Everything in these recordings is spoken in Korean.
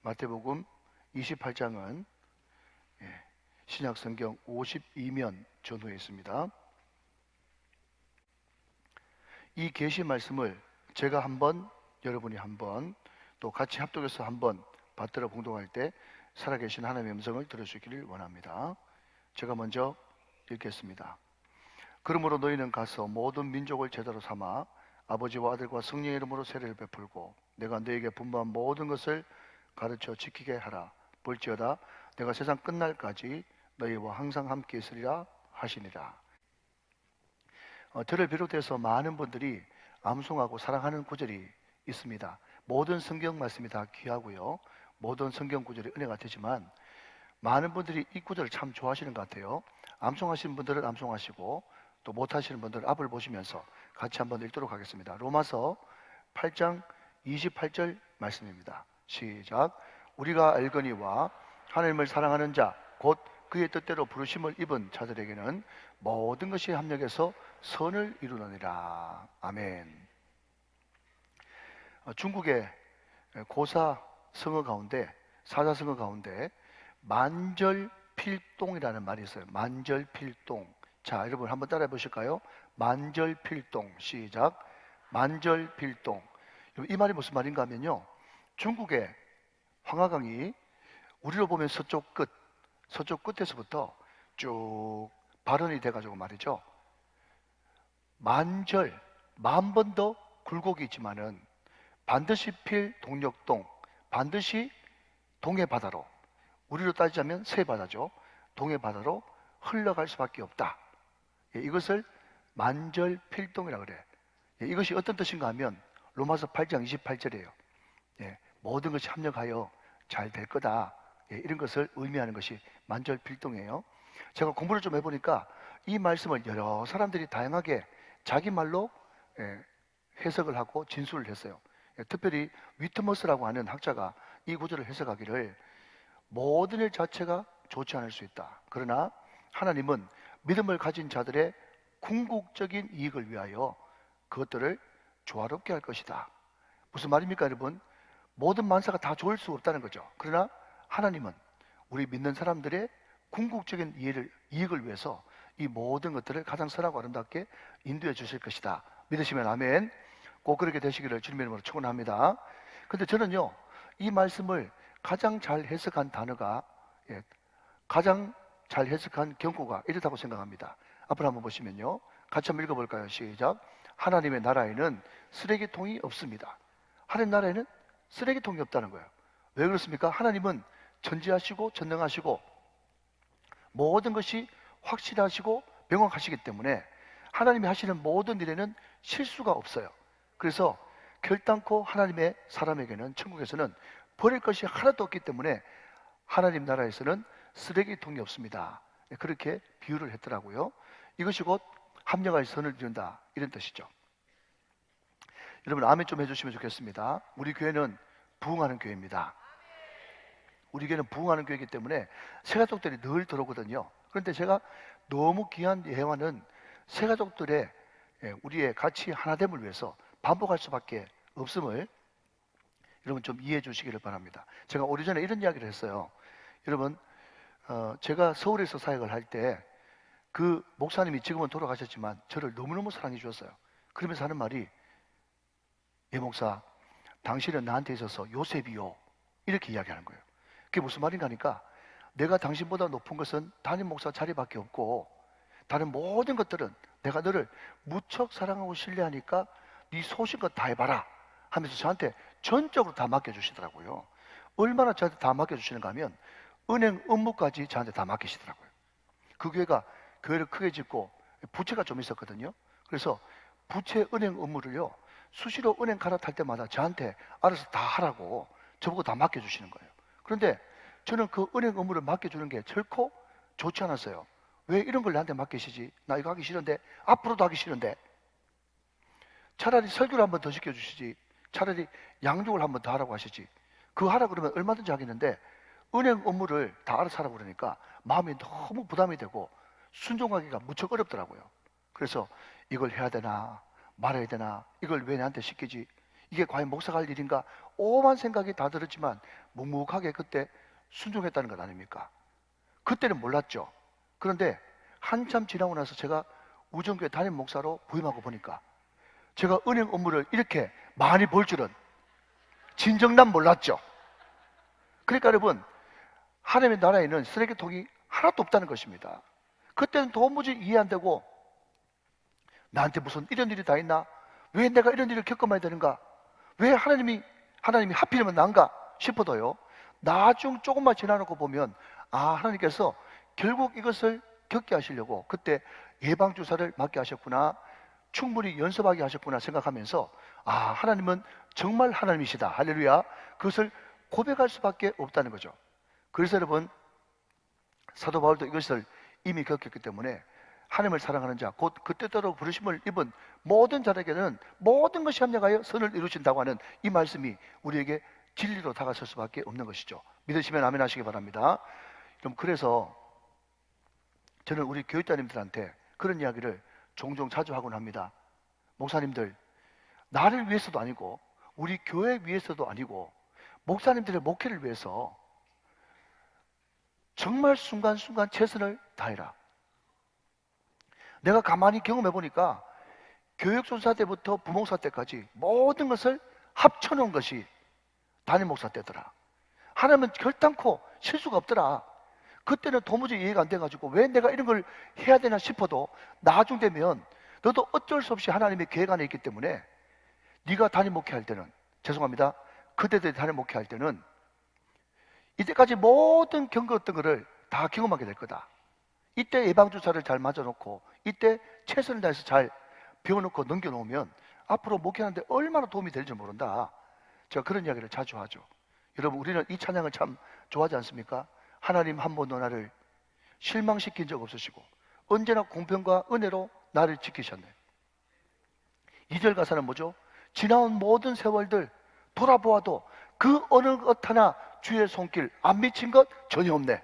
마태복음 28장은 신약성경 52면 전후에 있습니다. 이 계시 말씀을 제가 한번, 여러분이 한번, 또 같이 합독해서 한번 받들어 봉독할 때 살아계신 하나님의 음성을 들을 수 있기를 원합니다. 제가 먼저 읽겠습니다. 그러므로 너희는 가서 모든 민족을 제자로 삼아 아버지와 아들과 성령의 이름으로 세례를 베풀고 내가 너에게 분부한 모든 것을 가르쳐 지키게 하라. 볼지어다 내가 세상 끝날까지 너희와 항상 함께 있으리라 하시니라. 저를 비롯해서 많은 분들이 암송하고 사랑하는 구절이 있습니다. 모든 성경 말씀이 다 귀하고요, 모든 성경 구절이 은혜가 되지만 많은 분들이 이 구절을 참 좋아하시는 것 같아요. 암송하시는 분들은 암송하시고 또 못하시는 분들은 앞을 보시면서 같이 한번 읽도록 하겠습니다. 로마서 8장 28절 말씀입니다. 시작. 우리가 알거니와 하나님을 사랑하는 자 곧 그의 뜻대로 부르심을 입은 자들에게는 모든 것이 합력해서 선을 이루느니라. 아멘. 중국의 고사 성어 가운데, 사자 성어 가운데 만절필동이라는 말이 있어요. 만절필동. 자, 여러분 한번 따라해 보실까요? 만절필동. 시작. 만절필동. 이 말이 무슨 말인가 하면요, 중국의 황하강이 우리로 보면 서쪽 끝에서부터 쭉 발원이 돼가지고 말이죠, 만절, 만 번 더 굴곡이 있지만은 반드시 필 동력동, 반드시 동해 바다로, 우리로 따지자면 새 바다죠, 동해 바다로 흘러갈 수밖에 없다. 이것을 만절필동이라고 그래. 이것이 어떤 뜻인가 하면 로마서 8장 28절이에요. 모든 것이 합력하여 잘 될 거다. 이런 것을 의미하는 것이 만절필동이에요. 제가 공부를 좀 해보니까 이 말씀을 여러 사람들이 다양하게 자기 말로 해석을 하고 진술을 했어요. 특별히 위트머스라고 하는 학자가 이 구절을 해석하기를 모든 일 자체가 좋지 않을 수 있다. 그러나 하나님은 믿음을 가진 자들의 궁극적인 이익을 위하여 그것들을 조화롭게 할 것이다. 무슨 말입니까, 여러분? 모든 만사가 다 좋을 수 없다는 거죠. 그러나 하나님은 우리 믿는 사람들의 궁극적인 이익을 위해서 이 모든 것들을 가장 선하고 아름답게 인도해 주실 것이다. 믿으시면 아멘. 꼭 그렇게 되시기를 주님의 이름으로 축원합니다. 근데 저는요, 이 말씀을 가장 잘 해석한 단어가, 가장 잘 해석한 경고가 이렇다고 생각합니다. 앞으로 한번 보시면요, 같이 한번 읽어볼까요? 시작. 하나님의 나라에는 쓰레기통이 없습니다. 하나님 나라에는 쓰레기통이 없다는 거예요. 왜 그렇습니까? 하나님은 전지하시고 전능하시고 모든 것이 확실하시고 명확하시기 때문에 하나님이 하시는 모든 일에는 실수가 없어요. 그래서 결단코 하나님의 사람에게는, 천국에서는 버릴 것이 하나도 없기 때문에 하나님 나라에서는 쓰레기통이 없습니다. 그렇게 비유를 했더라고요. 이것이 곧 합력할 선을 이룬다, 이런 뜻이죠. 여러분 아멘 좀 해주시면 좋겠습니다. 우리 교회는 부흥하는 교회입니다. 우리 교회는 부흥하는 교회이기 때문에 새가족들이 늘 들어오거든요. 그런데 제가 너무 귀한 예화는 새가족들의, 우리의 같이 하나됨을 위해서 반복할 수밖에 없음을 여러분 좀 이해해 주시기를 바랍니다. 제가 오래전에 이런 이야기를 했어요. 여러분, 제가 서울에서 사역을 할 때 그 목사님이 지금은 돌아가셨지만 저를 너무너무 사랑해 주셨어요. 그러면서 하는 말이, 예 목사, 당신은 나한테 있어서 요셉이요, 이렇게 이야기하는 거예요. 그게 무슨 말인가 하니까, 내가 당신보다 높은 것은 담임 목사 자리밖에 없고 다른 모든 것들은 내가 너를 무척 사랑하고 신뢰하니까 네 소신껏 다 해봐라 하면서 저한테 전적으로 다 맡겨주시더라고요. 얼마나 저한테 다 맡겨주시는가 하면 은행 업무까지 저한테 다 맡기시더라고요. 그 교회가 교회를 크게 짓고 부채가 좀 있었거든요. 그래서 부채 은행 업무를요, 수시로 은행 갈아탈 때마다 저한테 알아서 다 하라고 저보고 다 맡겨주시는 거예요. 그런데 저는 그 은행 업무를 맡겨주는 게 결코 좋지 않았어요. 왜 이런 걸 나한테 맡기시지? 나 이거 하기 싫은데, 앞으로도 하기 싫은데. 차라리 설교를 한번 더 시켜주시지, 차라리 양육을 한번 더 하라고 하시지. 그거 하라 그러면 얼마든지 하겠는데 은행 업무를 다 알아서 하라고 그러니까 마음이 너무 부담이 되고 순종하기가 무척 어렵더라고요. 그래서 이걸 해야 되나 말아야 되나, 이걸 왜 나한테 시키지, 이게 과연 목사가 할 일인가? 오만 생각이 다 들었지만 묵묵하게 그때 순종했다는 것 아닙니까? 그때는 몰랐죠. 그런데 한참 지나고 나서 제가 우정교회 담임 목사로 부임하고 보니까 제가 은행 업무를 이렇게 많이 볼 줄은 진정난 몰랐죠. 그러니까 여러분, 하나님의 나라에는 쓰레기통이 하나도 없다는 것입니다. 그때는 도무지 이해 안 되고 나한테 무슨 이런 일이 다 있나? 왜 내가 이런 일을 겪어봐야 되는가? 왜 하나님이 하필이면 난가 싶어도요, 나중 조금만 지나놓고 보면 하나님께서 결국 이것을 겪게 하시려고 그때 예방주사를 맞게 하셨구나, 충분히 연습하게 하셨구나 생각하면서 하나님은 정말 하나님이시다, 할렐루야, 그것을 고백할 수밖에 없다는 거죠. 그래서 여러분, 사도 바울도 이것을 이미 겪었기 때문에 하나님을 사랑하는 자, 곧 그때대로 부르심을 입은 모든 자에게는 모든 것이 합력하여 선을 이루신다고 하는 이 말씀이 우리에게 진리로 다가설 수밖에 없는 것이죠. 믿으시면 아멘 하시기 바랍니다. 그럼 그래서 저는 우리 교육자님들한테 그런 이야기를 종종 자주 하곤 합니다. 목사님들, 나를 위해서도 아니고 우리 교회 위해서도 아니고 목사님들의 목회를 위해서 정말 순간순간 최선을 다해라. 내가 가만히 경험해 보니까 교육전사 때부터 부목사 때까지 모든 것을 합쳐놓은 것이 담임 목사 때더라. 하나님은 결단코 실수가 없더라. 그때는 도무지 이해가 안 돼가지고 왜 내가 이런 걸 해야 되나 싶어도 나중 되면 너도 어쩔 수 없이 하나님의 계획 안에 있기 때문에 네가 담임 목회할 때는, 죄송합니다, 그때들이 담임 목회할 때는 이때까지 모든 겪었던 것을 다 경험하게 될 거다. 이때 예방주사를 잘 맞아놓고 이때 최선을 다해서 잘 배워놓고 넘겨놓으면 앞으로 목회하는데 얼마나 도움이 될지 모른다. 제가 그런 이야기를 자주 하죠. 여러분, 우리는 이 찬양을 참 좋아하지 않습니까? 하나님 한 번도 나를 실망시킨 적 없으시고 언제나 공평과 은혜로 나를 지키셨네. 2절 가사는 뭐죠? 지나온 모든 세월들 돌아보아도 그 어느 것 하나 주의 손길 안 미친 것 전혀 없네.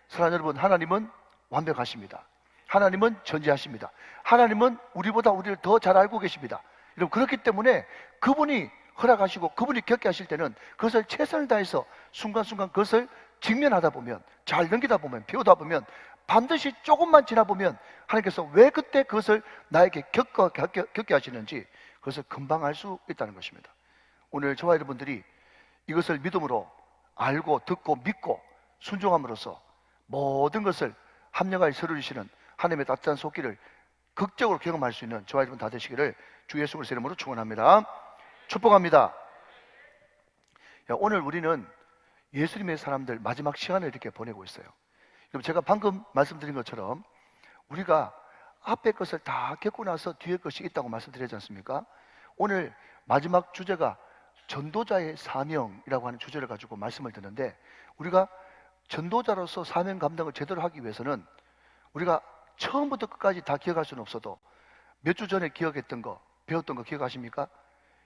사랑하는 여러분, 하나님은 완벽하십니다. 하나님은 전지하십니다. 하나님은 우리보다 우리를 더 잘 알고 계십니다. 여러분, 그렇기 때문에 그분이 허락하시고 그분이 겪게 하실 때는 그것을 최선을 다해서 순간순간 그것을 직면하다 보면, 잘 넘기다 보면, 배우다 보면 반드시 조금만 지나 보면 하나님께서 왜 그때 그것을 나에게 겪게 하시는지 그것을 금방 알 수 있다는 것입니다. 오늘 저와 여러분들이 이것을 믿음으로 알고 듣고 믿고 순종함으로써 모든 것을 합력하여 이루시는 하나님의 따뜻한 손길을 극적으로 경험할 수 있는 저와 여러분 다 되시기를 주 예수 그리스도의 이름으로 축원합니다. 축복합니다. 오늘 우리는 예수님의 사람들 마지막 시간을 이렇게 보내고 있어요. 그럼 제가 방금 말씀드린 것처럼 우리가 앞에 것을 다 겪고 나서 뒤에 것이 있다고 말씀드렸지 않습니까? 오늘 마지막 주제가 전도자의 사명이라고 하는 주제를 가지고 말씀을 드는데, 우리가 전도자로서 사명 감당을 제대로 하기 위해서는 우리가 처음부터 끝까지 다 기억할 수는 없어도 몇 주 전에 기억했던 거, 배웠던 거 기억하십니까?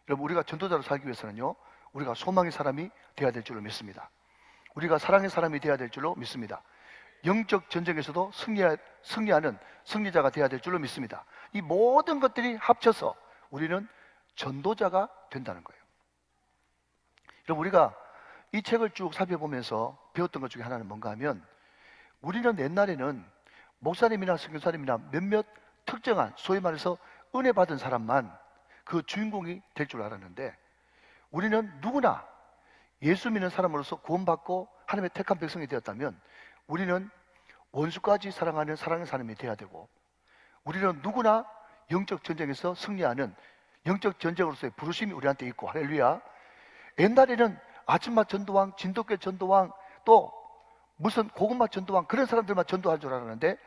여러분, 우리가 전도자로 살기 위해서는요, 우리가 소망의 사람이 되어야 될 줄로 믿습니다. 우리가 사랑의 사람이 되어야 될 줄로 믿습니다. 영적 전쟁에서도 승리하는 승리자가 되어야 될 줄로 믿습니다. 이 모든 것들이 합쳐서 우리는 전도자가 된다는 거예요. 여러분, 우리가 이 책을 쭉 살펴보면서 배웠던 것 중에 하나는 뭔가 하면, 우리는 옛날에는 목사님이나 선교사님이나 몇몇 특정한, 소위 말해서 은혜 받은 사람만 그 주인공이 될 줄 알았는데, 우리는 누구나 예수 믿는 사람으로서 구원받고 하나님의 택한 백성이 되었다면 우리는 원수까지 사랑하는 사랑의 사람이 되어야 되고, 우리는 누구나 영적 전쟁에서 승리하는 영적 전쟁으로서의 부르심이 우리한테 있고, 할렐루야. 옛날에는 아침마 전도왕, 진돗개 전도왕, 또 무슨 고구마 전도왕, 그런 사람들만 전도할 줄 알았는데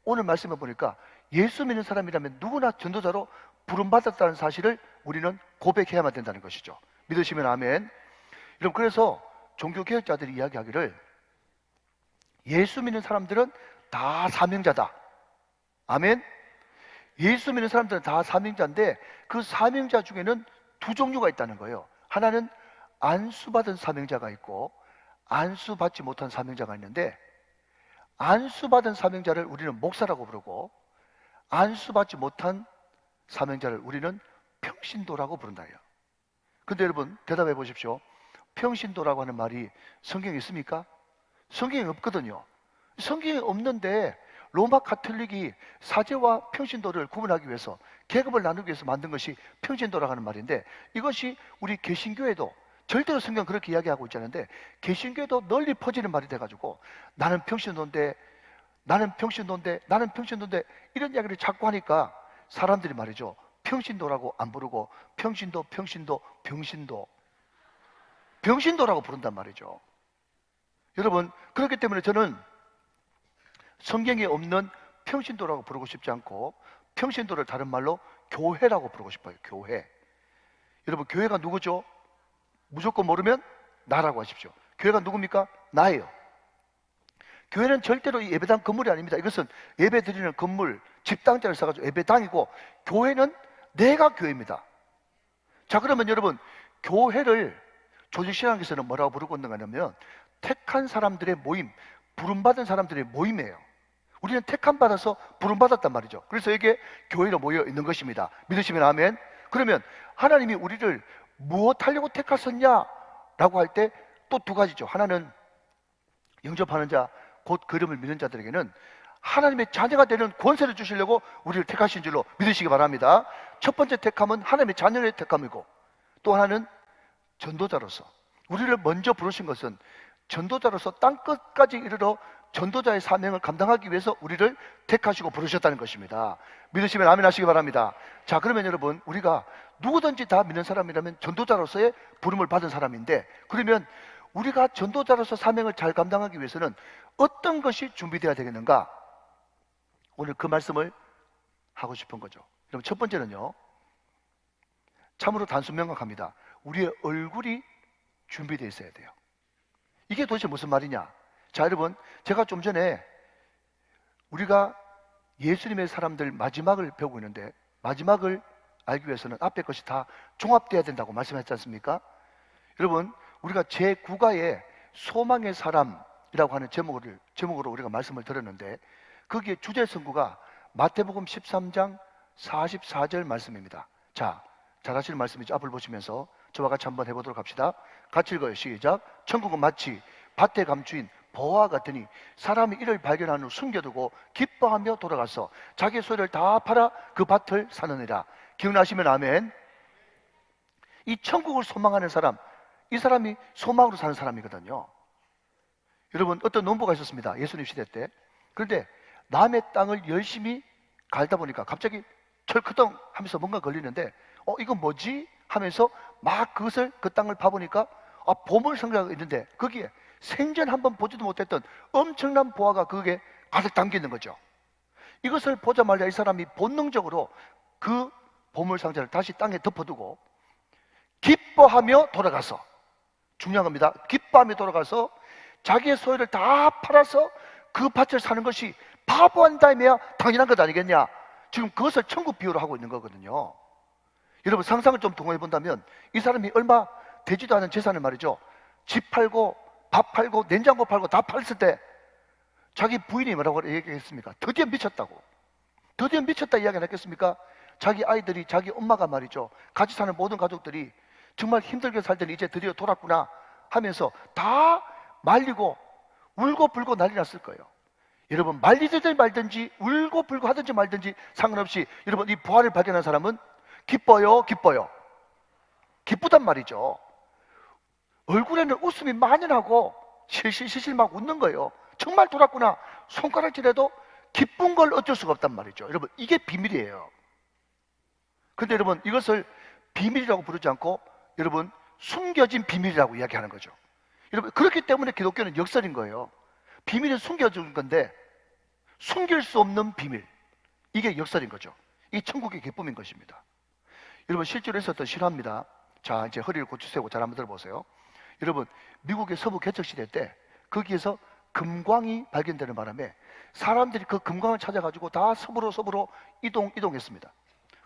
오늘 말씀을 보니까 예수 믿는 사람이라면 누구나 전도자로 부름받았다는 사실을 우리는 고백해야만 된다는 것이죠. 믿으시면 아멘. 여러분, 그래서 종교개혁자들이 이야기하기를 예수 믿는 사람들은 다 사명자다. 아멘. 예수 믿는 사람들은 다 사명자인데 그 사명자 중에는 두 종류가 있다는 거예요. 하나는 안수받은 사명자가 있고 안수받지 못한 사명자가 있는데, 안수받은 사명자를 우리는 목사라고 부르고 안수받지 못한 사명자를 우리는 평신도라고 부른다요. 근데 여러분 대답해 보십시오. 평신도라고 하는 말이 성경에 있습니까? 성경에 없거든요. 성경에 없는데 로마 가톨릭이 사제와 평신도를 구분하기 위해서, 계급을 나누기 위해서 만든 것이 평신도라고 하는 말인데, 이것이 우리 개신교에도 절대로 성경 그렇게 이야기하고 있지 않은데 개신교에도 널리 퍼지는 말이 돼가지고 나는 평신도인데 이런 이야기를 자꾸 하니까 사람들이 말이죠, 평신도라고 안 부르고 병신도라고 부른단 말이죠. 여러분, 그렇기 때문에 저는 성경에 없는 평신도라고 부르고 싶지 않고 평신도를 다른 말로 교회라고 부르고 싶어요. 교회. 여러분, 교회가 누구죠? 무조건 모르면 나라고 하십시오. 교회가 누굽니까? 나예요. 교회는 절대로 이 예배당 건물이 아닙니다. 이것은 예배 드리는 건물, 집당자를 써가지고 예배당이고, 교회는 내가 교회입니다. 자, 그러면 여러분, 교회를 조직신학에서는 뭐라고 부르고 있는가 하면 택한 사람들의 모임, 부름받은 사람들의 모임이에요. 우리는 택함 받아서 부름받았단 말이죠. 그래서 이게 교회로 모여 있는 것입니다. 믿으시면 아멘. 그러면 하나님이 우리를 무엇 하려고 택하셨냐라고 할 때 또 두 가지죠. 하나는 영접하는 자, 곧 그름을 믿는 자들에게는 하나님의 자녀가 되는 권세를 주시려고 우리를 택하신 줄로 믿으시기 바랍니다. 첫 번째 택함은 하나님의 자녀의 택함이고, 또 하나는 전도자로서 우리를 먼저 부르신 것은 전도자로서 땅끝까지 이르러 전도자의 사명을 감당하기 위해서 우리를 택하시고 부르셨다는 것입니다. 믿으시면 아멘 하시기 바랍니다. 자, 그러면 여러분, 우리가 누구든지 다 믿는 사람이라면 전도자로서의 부름을 받은 사람인데, 그러면 우리가 전도자로서 사명을 잘 감당하기 위해서는 어떤 것이 준비되어야 되겠는가? 오늘 그 말씀을 하고 싶은 거죠. 그럼 첫 번째는요, 참으로 단순 명확합니다. 우리의 얼굴이 준비되어 있어야 돼요. 이게 도대체 무슨 말이냐? 자, 여러분, 제가 좀 전에 우리가 예수님의 사람들 마지막을 배우고 있는데, 마지막을 알기 위해서는 앞에 것이 다 종합되어야 된다고 말씀했지 않습니까? 여러분, 우리가 제9가의 소망의 사람이라고 하는 제목으로 우리가 말씀을 들었는데, 거기에 주제 선구가 마태복음 13장 44절 말씀입니다. 자, 잘 하시는 말씀이죠. 앞을 보시면서 저와 같이 한번 해보도록 합시다. 같이 읽어요. 시작. 천국은 마치 밭에 감추인 보화 같으니 사람이 이를 발견한 후 숨겨두고 기뻐하며 돌아가서 자기의 소유를 다 팔아 그 밭을 사느니라. 기억나시면 아멘. 이 천국을 소망하는 사람, 이 사람이 소망으로 사는 사람이거든요. 여러분, 어떤 농부가 있었습니다. 예수님 시대 때. 그런데 남의 땅을 열심히 갈다 보니까 갑자기 철크덩 하면서 뭔가 걸리는데, 이건 뭐지? 하면서 막 그 땅을 파보니까 보물 상자가 있는데 거기에 생전 한번 보지도 못했던 엄청난 보화가 거기에 가득 담겨 있는 거죠. 이것을 보자마자 이 사람이 본능적으로 그 보물 상자를 다시 땅에 덮어두고 기뻐하며 돌아가서, 중요한 겁니다. 기뻐하며 돌아가서 자기의 소유를 다 팔아서 그 밭을 사는 것이 바보한 다음에야 당연한 것 아니겠냐? 지금 그것을 천국 비유로 하고 있는 거거든요. 여러분, 상상을 좀 동원해 본다면 이 사람이 얼마 되지도 않은 재산을 말이죠, 집 팔고 밥 팔고 냉장고 팔고 다 팔았을 때 자기 부인이 뭐라고 얘기했습니까? 드디어 미쳤다고. 드디어 미쳤다 이야기를 했겠습니까? 자기 아이들이, 자기 엄마가 말이죠, 같이 사는 모든 가족들이 정말 힘들게 살더니 이제 드디어 돌았구나 하면서 다 말리고 울고 불고 난리 났을 거예요. 여러분, 말리든지 말든지 울고 불고 하든지 말든지 상관없이 여러분, 이 부활을 발견한 사람은 기뻐요, 기쁘단 말이죠. 얼굴에는 웃음이 만연하고 실실실실 막 웃는 거예요. 정말 돌았구나. 손가락질해도 기쁜 걸 어쩔 수가 없단 말이죠. 여러분, 이게 비밀이에요. 근데 여러분, 이것을 비밀이라고 부르지 않고 여러분, 숨겨진 비밀이라고 이야기하는 거죠. 여러분, 그렇기 때문에 기독교는 역설인 거예요. 비밀은 숨겨진 건데 숨길 수 없는 비밀, 이게 역설인 거죠. 이 천국의 기쁨인 것입니다. 여러분, 실제로 있었던 실화입니다. 자, 이제 허리를 고추세우고 잘 한번 들어보세요. 여러분, 미국의 서부 개척시대 때 거기에서 금광이 발견되는 바람에 사람들이 그 금광을 찾아가지고 다 서부로 이동했습니다.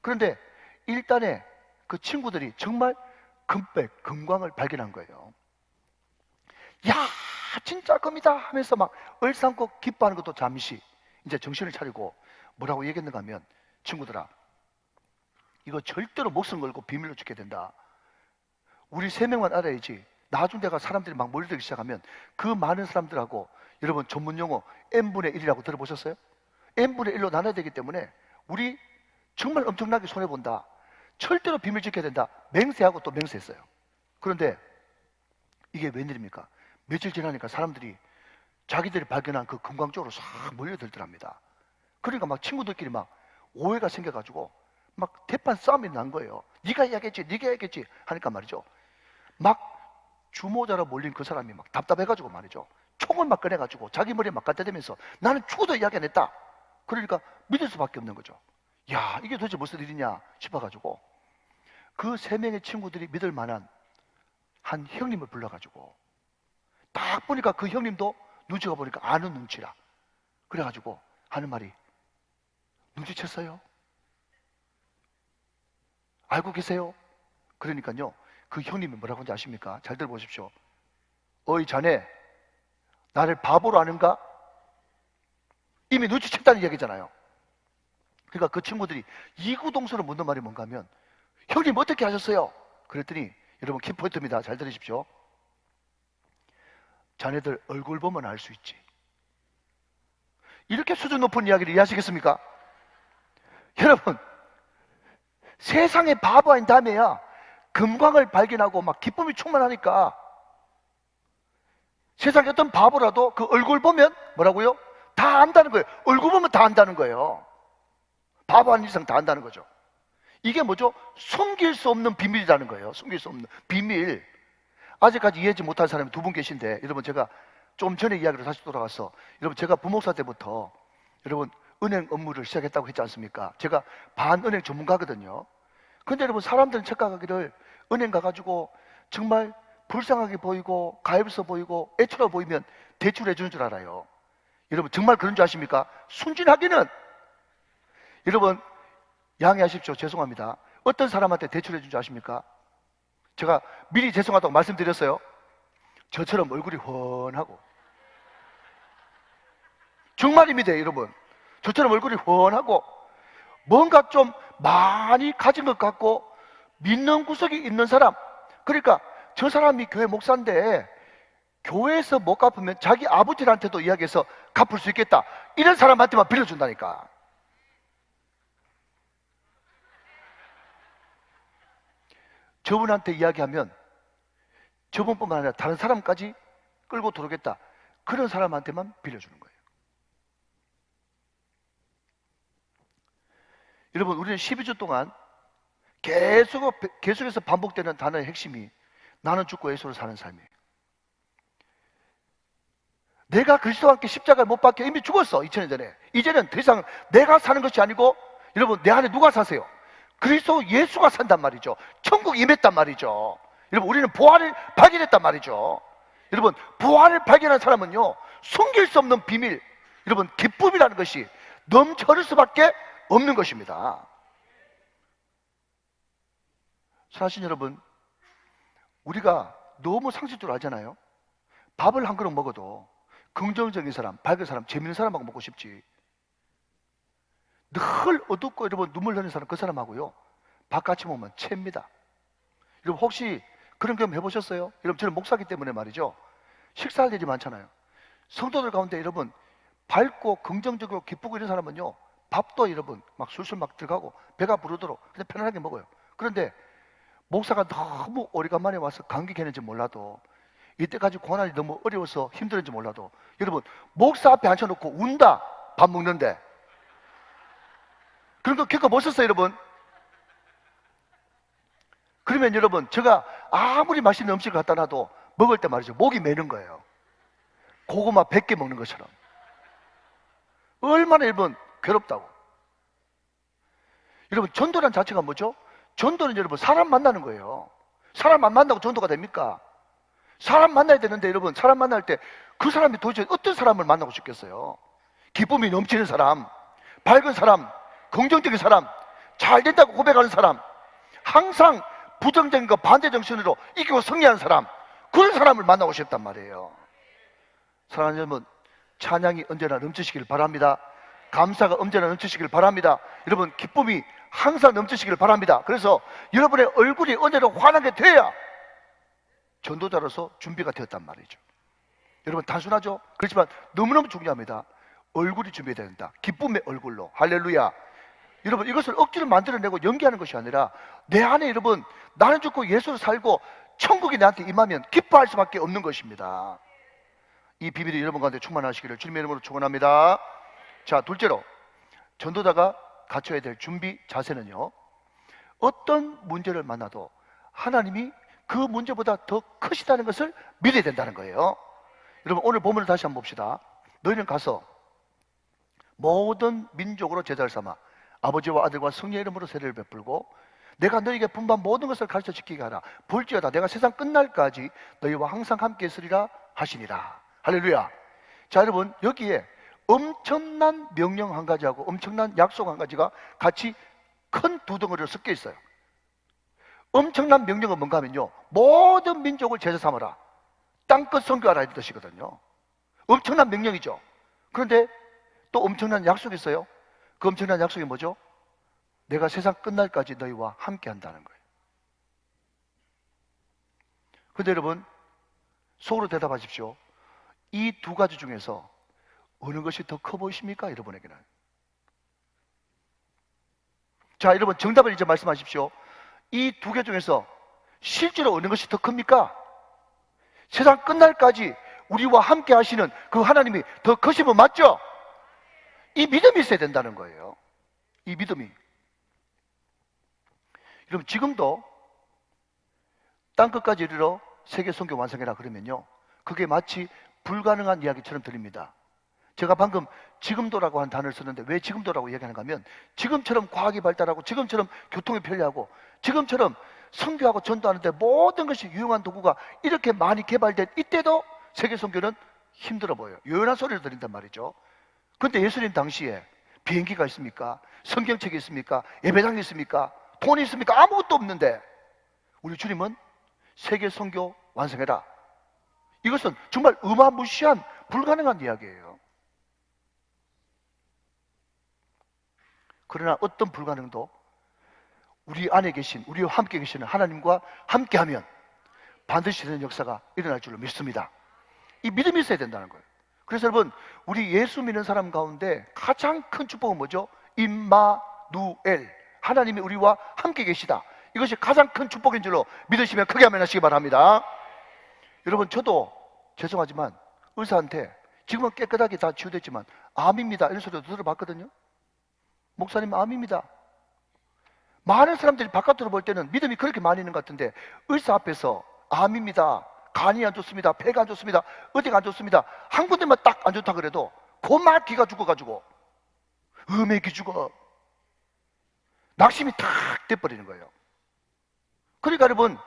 그런데 일단에 그 친구들이 정말 금광을 발견한 거예요. 야, 진짜 금이다 하면서 막 얼싸안고 기뻐하는 것도 잠시 이제 정신을 차리고 뭐라고 얘기했는가 하면, 친구들아, 이거 절대로 목숨 걸고 비밀로 지켜야 된다. 우리 3명만 알아야지. 나중 내가 사람들이 막 몰려들기 시작하면 그 많은 사람들하고, 여러분 전문 용어 n분의 1이라고 들어보셨어요? n분의 1로 나눠야 되기 때문에 우리 정말 엄청나게 손해본다. 절대로 비밀 지켜야 된다. 맹세하고 또 맹세했어요. 그런데 이게 웬일입니까? 며칠 지나니까 사람들이 자기들이 발견한 그 금광 쪽으로 싹 몰려들더랍니다. 그러니까 막 친구들끼리 막 오해가 생겨가지고 막 대판 싸움이 난 거예요. 네가 이야기했지, 네가 이야기했지 하니까 말이죠. 막 주모자로 몰린 그 사람이 막 답답해가지고 말이죠. 총을 막 꺼내가지고 자기 머리에 막 갖다 대면서 나는 죽어도 이야기 안 했다. 그러니까 믿을 수밖에 없는 거죠. 야, 이게 도대체 무슨 일이냐 싶어가지고 그 3명의 친구들이 믿을 만한 한 형님을 불러가지고 딱 보니까 그 형님도 눈치가 보니까 아는 눈치라. 그래가지고 하는 말이, 눈치챘어요? 알고 계세요? 그러니까요, 그 형님이 뭐라고 하는지 아십니까? 잘 들어보십시오. 어이 자네, 나를 바보로 아는가? 이미 눈치챘다는 이야기잖아요. 그러니까 그 친구들이 이구동성으로 묻는 말이 뭔가 하면, 형님 어떻게 하셨어요? 그랬더니, 여러분 키포인트입니다. 잘 들으십시오. 자네들 얼굴 보면 알 수 있지. 이렇게 수준 높은 이야기를 이해하시겠습니까? 여러분, 세상에 바보 아닌 다음에야 금광을 발견하고 막 기쁨이 충만하니까, 세상에 어떤 바보라도 그 얼굴 보면 뭐라고요? 다 안다는 거예요. 얼굴 보면 다 안다는 거예요. 바보 아닌 이상 다 안다는 거죠. 이게 뭐죠? 숨길 수 없는 비밀이라는 거예요. 숨길 수 없는 비밀. 아직까지 이해하지 못한 사람이 2분 계신데, 여러분 제가 좀 전에 이야기로 다시 돌아가서, 여러분 제가 부목사 때부터 여러분 은행 업무를 시작했다고 했지 않습니까? 제가 반은행 전문가거든요. 근데 여러분 사람들은 착각하기를 은행 가가지고 정말 불쌍하게 보이고 가엾어 보이고 애처로 보이면 대출해 주는 줄 알아요. 여러분 정말 그런 줄 아십니까? 순진하기는, 여러분 양해하십시오. 죄송합니다. 어떤 사람한테 대출해 준 줄 아십니까? 제가 미리 죄송하다고 말씀드렸어요. 저처럼 얼굴이 훤하고, 정말입니다 여러분. 저처럼 얼굴이 훤하고 뭔가 좀 많이 가진 것 같고 믿는 구석이 있는 사람. 그러니까 저 사람이 교회 목사인데 교회에서 못 갚으면 자기 아버지한테도 이야기해서 갚을 수 있겠다, 이런 사람한테만 빌려준다니까. 저분한테 이야기하면 저분뿐만 아니라 다른 사람까지 끌고 들어오겠다, 그런 사람한테만 빌려주는 거예요. 여러분 우리는 12주 동안 계속해서 반복되는 단어의 핵심이 나는 죽고 예수로 사는 삶이에요. 내가 그리스도와 함께 십자가를 못 박혀 이미 죽었어. 2000년 전에. 이제는 더 이상 내가 사는 것이 아니고, 여러분 내 안에 누가 사세요? 그리스도 예수가 산단 말이죠. 천국 임했단 말이죠. 여러분 우리는 부활을 발견했단 말이죠. 여러분 부활을 발견한 사람은요, 숨길 수 없는 비밀, 여러분 기쁨이라는 것이 넘쳐 흐를 수밖에 없는 것입니다. 사실 여러분, 우리가 너무 상식적으로 하잖아요. 밥을 한 그릇 먹어도 긍정적인 사람, 밝은 사람, 재밌는 사람하고 먹고 싶지. 늘 어둡고 여러분 눈물 흘리는 사람, 그 사람하고요 밥 같이 먹으면 채입니다. 여러분 혹시 그런 경험 해보셨어요? 여러분 저는 목사기 때문에 말이죠, 식사할 일이 많잖아요. 성도들 가운데 여러분 밝고 긍정적으로 기쁘고 이런 사람은요, 밥도 여러분 막 술술 막 들어가고 배가 부르도록 그냥 편안하게 먹어요. 그런데 목사가 너무 오래간만에 와서 감기 개는지 몰라도, 이때까지 고난이 너무 어려워서 힘들었는지 몰라도, 여러분 목사 앞에 앉혀놓고 운다, 밥 먹는데. 그런 거 겪어보셨어요 여러분? 그러면 여러분 제가 아무리 맛있는 음식을 갖다 놔도 먹을 때 말이죠, 목이 메는 거예요. 고구마 100개 먹는 것처럼. 얼마나 여러분 괴롭다고. 여러분 전도란 자체가 뭐죠? 전도는 여러분 사람 만나는 거예요. 사람 안 만나고 전도가 됩니까? 사람 만나야 되는데, 여러분 사람 만날 때 그 사람이 도대체 어떤 사람을 만나고 싶겠어요? 기쁨이 넘치는 사람, 밝은 사람, 긍정적인 사람, 잘 된다고 고백하는 사람, 항상 부정적인 거 반대 정신으로 이기고 승리하는 사람, 그런 사람을 만나고 싶단 말이에요. 사랑하는 여러분, 찬양이 언제나 넘치시길 바랍니다. 감사가 언제나 넘치시길 바랍니다. 여러분 기쁨이 항상 넘치시길 바랍니다. 그래서 여러분의 얼굴이 언제나 환하게 돼야 전도자로서 준비가 되었단 말이죠. 여러분 단순하죠? 그렇지만 너무너무 중요합니다. 얼굴이 준비되어야 된다. 기쁨의 얼굴로. 할렐루야. 여러분 이것을 억지로 만들어내고 연기하는 것이 아니라 내 안에 여러분 나는 죽고 예수를 살고 천국이 나한테 임하면 기뻐할 수밖에 없는 것입니다. 이 비밀이 여러분 가운데 충만하시기를 주님의 이름으로 축원합니다. 자, 둘째로 전도자가 갖춰야 될 준비 자세는요, 어떤 문제를 만나도 하나님이 그 문제보다 더 크시다는 것을 믿어야 된다는 거예요. 여러분 오늘 본문을 다시 한번 봅시다. 너희는 가서 모든 민족으로 제자를 삼아 아버지와 아들과 성령의 이름으로 세례를 베풀고 내가 너희에게 분반 모든 것을 가르쳐 지키게 하라. 볼지어다 내가 세상 끝날까지 너희와 항상 함께 있으리라 하시니라. 할렐루야. 자, 여러분 여기에 엄청난 명령 한 가지하고 엄청난 약속 한 가지가 같이 큰 두 덩어리로 섞여 있어요. 엄청난 명령은 뭔가 하면요, 모든 민족을 제자 삼아라, 땅끝 선교하라 이런 뜻이거든요. 엄청난 명령이죠. 그런데 또 엄청난 약속이 있어요. 그 엄청난 약속이 뭐죠? 내가 세상 끝날까지 너희와 함께 한다는 거예요. 그런데 여러분 속으로 대답하십시오. 이 두 가지 중에서 어느 것이 더 커 보이십니까? 여러분에게는. 자, 여러분 정답을 이제 말씀하십시오. 이 두 개 중에서 실제로 어느 것이 더 큽니까? 세상 끝날까지 우리와 함께 하시는 그 하나님이 더 크시면 맞죠? 이 믿음이 있어야 된다는 거예요. 이 믿음이. 여러분 지금도 땅끝까지 이르러 세계 선교 완성해라 그러면요, 그게 마치 불가능한 이야기처럼 들립니다. 제가 방금 지금도라고 한 단어를 썼는데 왜 지금도라고 얘기하는가 하면, 지금처럼 과학이 발달하고 지금처럼 교통이 편리하고 지금처럼 선교하고 전도하는데 모든 것이 유용한 도구가 이렇게 많이 개발된 이때도 세계 선교는 힘들어 보여요. 요연한 소리를 들린단 말이죠. 그런데 예수님 당시에 비행기가 있습니까? 성경책이 있습니까? 예배당이 있습니까? 돈이 있습니까? 아무것도 없는데 우리 주님은 세계 선교 완성해라. 이것은 정말 어마무시한 불가능한 이야기예요. 그러나 어떤 불가능도 우리 안에 계신, 우리와 함께 계시는 하나님과 함께하면 반드시 되는 역사가 일어날 줄로 믿습니다. 이 믿음이 있어야 된다는 거예요. 그래서 여러분 우리 예수 믿는 사람 가운데 가장 큰 축복은 뭐죠? 임마누엘, 하나님이 우리와 함께 계시다. 이것이 가장 큰 축복인 줄로 믿으시면 크게 아멘 하시기 바랍니다. 여러분 저도 죄송하지만 의사한테 지금은 깨끗하게 다 치유됐지만 암입니다 이런 소리도 들어봤거든요. 목사님 암입니다. 많은 사람들이 바깥으로 볼 때는 믿음이 그렇게 많이 있는 것 같은데 의사 앞에서 암입니다, 간이 안 좋습니다, 폐가 안 좋습니다, 어디가 안 좋습니다 한 군데만 딱 안 좋다 그래도 고막 기가 죽어가지고 음액이 죽어 낙심이 탁 돼버리는 거예요. 그러니까 여러분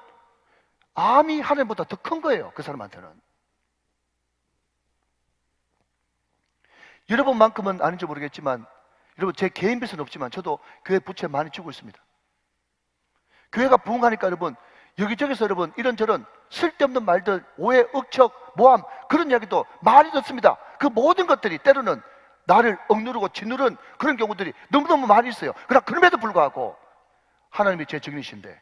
암이 하나님보다 더 큰 거예요. 그 사람한테는. 여러분만큼은 아닌지 모르겠지만 여러분 제 개인 빚은 없지만 저도 교회 부채 많이 지고 있습니다. 교회가 부흥하니까 여러분 여기저기서 여러분 이런저런 쓸데없는 말들, 오해, 억척, 모함 그런 이야기도 많이 듣습니다. 그 모든 것들이 때로는 나를 억누르고 짓누른 그런 경우들이 너무너무 많이 있어요. 그러나 그럼에도 불구하고 하나님이 제 증인이신데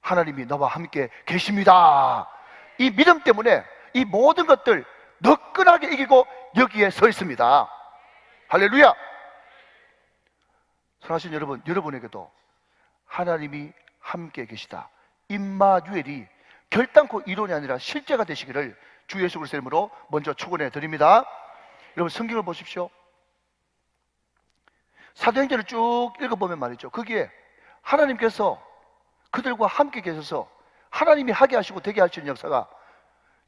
하나님이 나와 함께 계십니다. 이 믿음 때문에 이 모든 것들 너끈하게 이기고 여기에 서 있습니다. 할렐루야. 사랑하신 여러분, 여러분에게도 하나님이 함께 계시다, 임마누엘이 결단코 이론이 아니라 실제가 되시기를 주 예수 그리스도의 이름으로 먼저 축원해 드립니다. 여러분 성경을 보십시오. 사도행전을 쭉 읽어보면 말이죠, 거기에 하나님께서 그들과 함께 계셔서 하나님이 하게 하시고 되게 하시는 역사가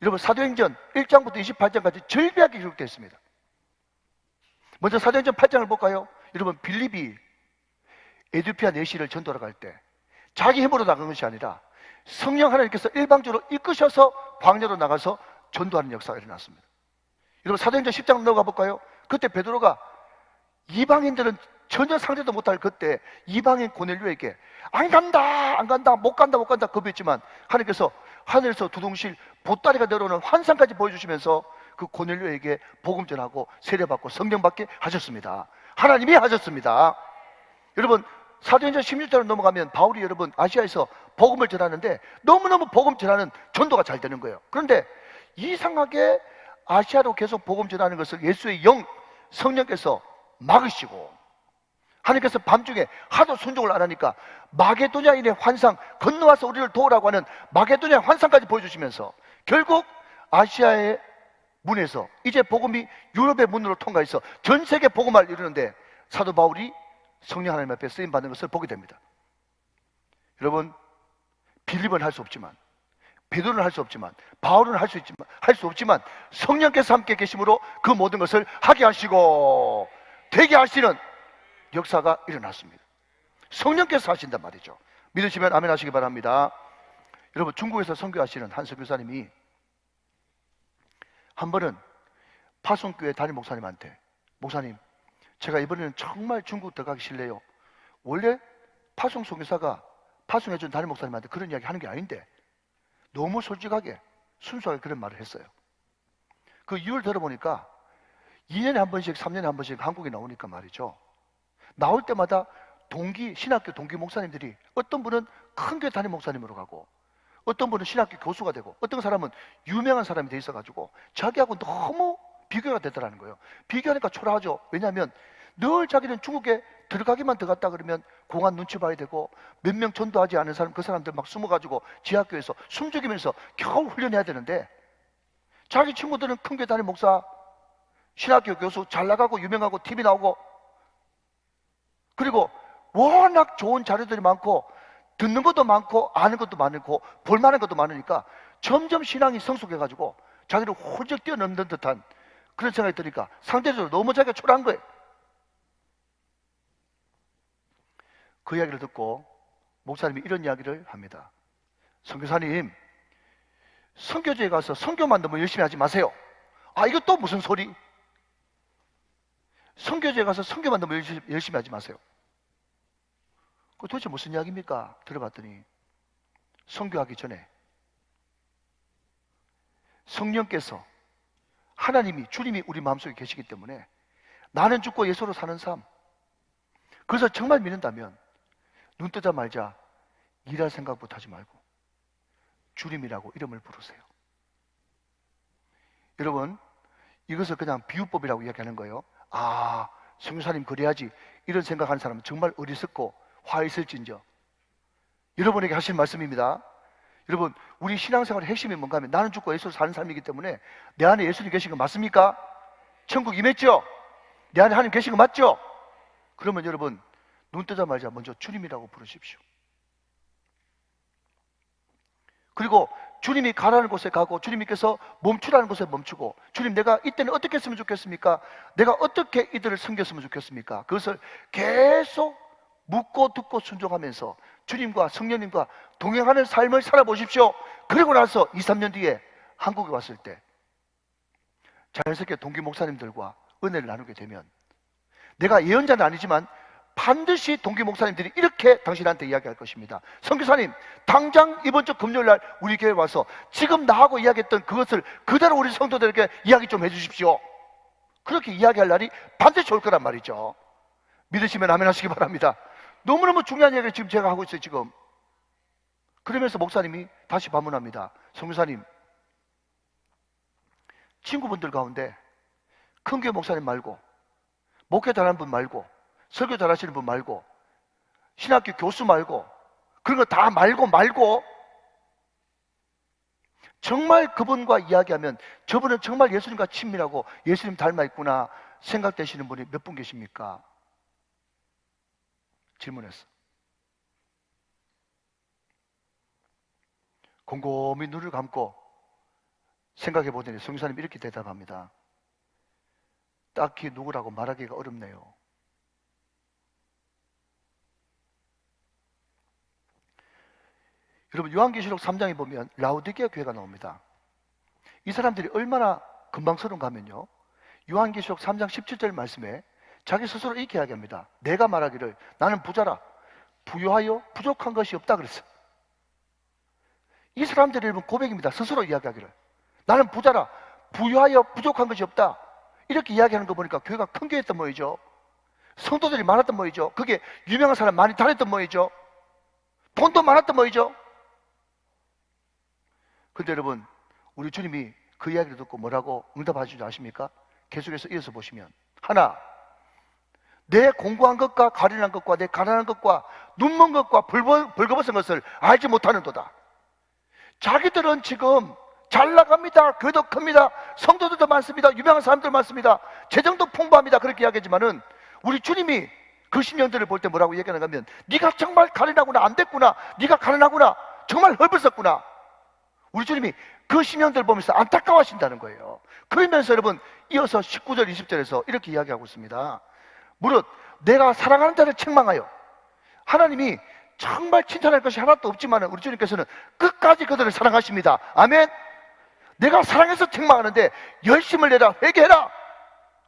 여러분 사도행전 1장부터 28장까지 절비하게 기록되어 있습니다. 먼저 사도행전 8장을 볼까요? 여러분 빌립이 에디오피아 내시를 전도하러 갈 때 자기 힘으로 나간 것이 아니라 성령 하나님께서 일방적으로 이끄셔서 광야로 나가서 전도하는 역사가 일어났습니다. 여러분 사도행전 10장 넘어가 볼까요? 그때 베드로가 이방인들은 전혀 상대도 못할 그때 이방인 고넬료에게 안 간다 안 간다 못 간다 못 간다 겁했지만 하나님께서 하늘에서 두둥실 보따리가 내려오는 환상까지 보여주시면서 그 고넬료에게 복음 전하고 세례받고 성령 받게 하셨습니다. 하나님이 하셨습니다. 여러분 사도행전 16장으로 넘어가면 바울이 여러분 아시아에서 복음을 전하는데 너무너무 복음 전하는 전도가 잘 되는 거예요. 그런데 이상하게 아시아로 계속 복음 전하는 것을 예수의 영, 성령께서 막으시고 하나님께서 밤중에 하도 순종을 안 하니까 마게도냐인의 환상, 건너와서 우리를 도우라고 하는 마게도냐의 환상까지 보여주시면서 결국 아시아의 문에서 이제 복음이 유럽의 문으로 통과해서 전 세계 복음을 이루는데 사도 바울이 성령 하나님 앞에 쓰임받는 것을 보게 됩니다. 여러분, 빌립은 할 수 없지만, 베드로는 할 수 없지만, 바울은 할 수 없지만 성령께서 함께 계심으로 그 모든 것을 하게 하시고 되게 하시는 역사가 일어났습니다. 성령께서 하신단 말이죠. 믿으시면 아멘 하시기 바랍니다. 여러분, 중국에서 선교하시는 한 선교사님이 한 번은 파송교회 담임 목사님한테, 목사님, 제가 이번에는 정말 중국 들어가기 싫네요. 원래 파송 선교사가 파송해준 담임 목사님한테 그런 이야기 하는 게 아닌데 너무 솔직하게 순수하게 그런 말을 했어요. 그 이유를 들어보니까 2년에 한 번씩 3년에 한 번씩 한국에 나오니까 말이죠, 나올 때마다 신학교 동기 목사님들이 어떤 분은 큰 교회 담임 목사님으로 가고 어떤 분은 신학교 교수가 되고 어떤 사람은 유명한 사람이 돼 있어가지고 자기하고 너무 비교가 되더라는 거예요. 비교하니까 초라하죠. 왜냐하면 늘 자기는 중국에 들어가기만 들어갔다 그러면 공안 눈치 봐야 되고 몇 명 전도하지 않은 사람, 그 사람들 막 숨어가지고 지하교에서 숨죽이면서 겨우 훈련해야 되는데 자기 친구들은 큰 교회 담임 목사, 신학교 교수, 잘 나가고 유명하고 TV 나오고 그리고 워낙 좋은 자료들이 많고 듣는 것도 많고 아는 것도 많고 볼만한 것도 많으니까 점점 신앙이 성숙해가지고 자기를 훌쩍 뛰어넘는 듯한 그런 생각이 드니까 상대적으로 너무 자기가 초라한 거예요. 그 이야기를 듣고 목사님이 이런 이야기를 합니다. 선교사님, 선교지에 가서 선교만 너무 열심히 하지 마세요. 아, 이거 또 무슨 소리? 선교지에 가서 선교만 너무 열심히 하지 마세요. 그 도대체 무슨 이야기입니까? 들어봤더니 선교하기 전에 성령께서 하나님이, 주님이 우리 마음속에 계시기 때문에 나는 죽고 예수로 사는 삶, 그래서 정말 믿는다면 눈 뜨자마자 일할 생각부터 하지 말고 주님이라고 이름을 부르세요. 여러분, 이것을 그냥 비유법이라고 이야기하는 거예요. 아, 선교사님 그래야지, 이런 생각하는 사람은 정말 어리석고 화 있을진저. 여러분에게 하신 말씀입니다. 여러분, 우리 신앙생활의 핵심이 뭔가 하면 나는 죽고 예수로 사는 삶이기 때문에 내 안에 예수님 계신 거 맞습니까? 천국 임했죠? 내 안에 하나님 계신 거 맞죠? 그러면 여러분, 눈 뜨자마자 먼저 주님이라고 부르십시오. 그리고 주님이 가라는 곳에 가고 주님께서 멈추라는 곳에 멈추고, 주님 내가 이때는 어떻게 했으면 좋겠습니까? 내가 어떻게 이들을 섬겼으면 좋겠습니까? 그것을 계속 묻고 듣고 순종하면서 주님과 성령님과 동행하는 삶을 살아보십시오. 그리고 나서 2, 3년 뒤에 한국에 왔을 때 자연스럽게 동기 목사님들과 은혜를 나누게 되면, 내가 예언자는 아니지만 반드시 동기 목사님들이 이렇게 당신한테 이야기할 것입니다. 선교사님, 당장 이번 주 금요일 날 우리 교회에 와서 지금 나하고 이야기했던 그것을 그대로 우리 성도들에게 이야기 좀 해주십시오. 그렇게 이야기할 날이 반드시 올 거란 말이죠. 믿으시면 아멘 하시기 바랍니다. 너무너무 중요한 이야기를 지금 제가 하고 있어요, 지금. 그러면서 목사님이 다시 반문합니다. 선교사님, 친구분들 가운데 큰 교회 목사님 말고, 목회 잘하는 분 말고, 설교 잘하시는 분 말고, 신학교 교수 말고, 그런 거 다 말고 정말 그분과 이야기하면 저분은 정말 예수님과 친밀하고 예수님 닮아있구나 생각되시는 분이 몇 분 계십니까? 질문했어. 곰곰이 눈을 감고 생각해 보더니 성교사님이 이렇게 대답합니다. 딱히 누구라고 말하기가 어렵네요. 여러분, 요한계시록 3장에 보면 라오디게아 교회가 나옵니다. 이 사람들이 얼마나 금방스러운가 하면요, 요한계시록 3장 17절 말씀에 자기 스스로 이렇게 이야기합니다. 내가 말하기를 나는 부자라 부유하여 부족한 것이 없다 그랬어. 이 사람들이 여러분 고백입니다. 스스로 이야기하기를 나는 부자라 부유하여 부족한 것이 없다, 이렇게 이야기하는 거 보니까 교회가 큰 교회였던 모이죠. 성도들이 많았던 모이죠. 그게 유명한 사람 많이 다녔던 모이죠. 돈도 많았던 모이죠. 근데 여러분, 우리 주님이 그 이야기를 듣고 뭐라고 응답하시는지 아십니까? 계속해서 이어서 보시면, 하나, 내 공부한 것과 가련한 것과 내 가난한 것과 눈먼 것과 벌거벗은 것을 알지 못하는도다. 자기들은 지금 잘 나갑니다. 교회도 큽니다. 성도들도 많습니다. 유명한 사람들 많습니다. 재정도 풍부합니다. 그렇게 이야기하지만은 우리 주님이 그 심령들을 볼 때 뭐라고 얘기하는가 하면, 네가 정말 가련하구나, 안 됐구나, 네가 가련하구나, 정말 헐벗었구나. 우리 주님이 그 심령들을 보면서 안타까워하신다는 거예요. 그러면서 여러분, 이어서 19절 20절에서 이렇게 이야기하고 있습니다. 무릇 내가 사랑하는 자를 책망하여, 하나님이 정말 칭찬할 것이 하나도 없지만 우리 주님께서는 끝까지 그들을 사랑하십니다. 아멘. 내가 사랑해서 책망하는데 열심을 내라, 회개해라.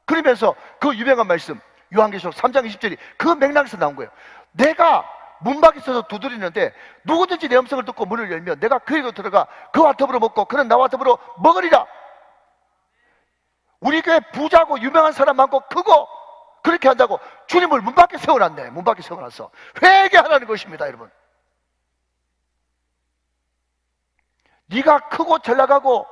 그러면서 그 유명한 말씀 요한계시록 3장 20절이 그 맥락에서 나온 거예요. 내가 문 밖에 서서 두드리는데 누구든지 내 음성을 듣고 문을 열면 내가 그에게 들어가 그와 더불어 먹고 그는 나와 더불어 먹으리라. 우리 교회 부자고 유명한 사람 많고 크고 그렇게 한다고 주님을 문 밖에 세워놨네. 문 밖에 세워놨어. 회개하라는 것입니다, 여러분. 네가 크고 잘 나가고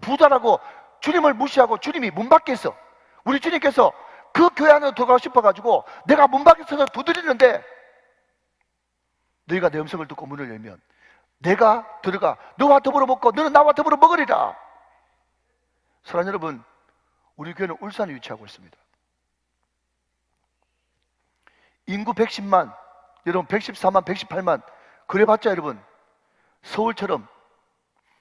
부자라고 주님을 무시하고 주님이 문 밖에서, 우리 주님께서 그 교회 안으로 들어가고 싶어가지고 내가 문 밖에 서서 두드리는데 너희가 내 음성을 듣고 문을 열면 내가 들어가 너와 더불어 먹고 너는 나와 더불어 먹으리라. 사랑하는 여러분, 우리 교회는 울산에 위치하고 있습니다. 인구 110만, 여러분 114만, 118만, 그래봤자 여러분 서울처럼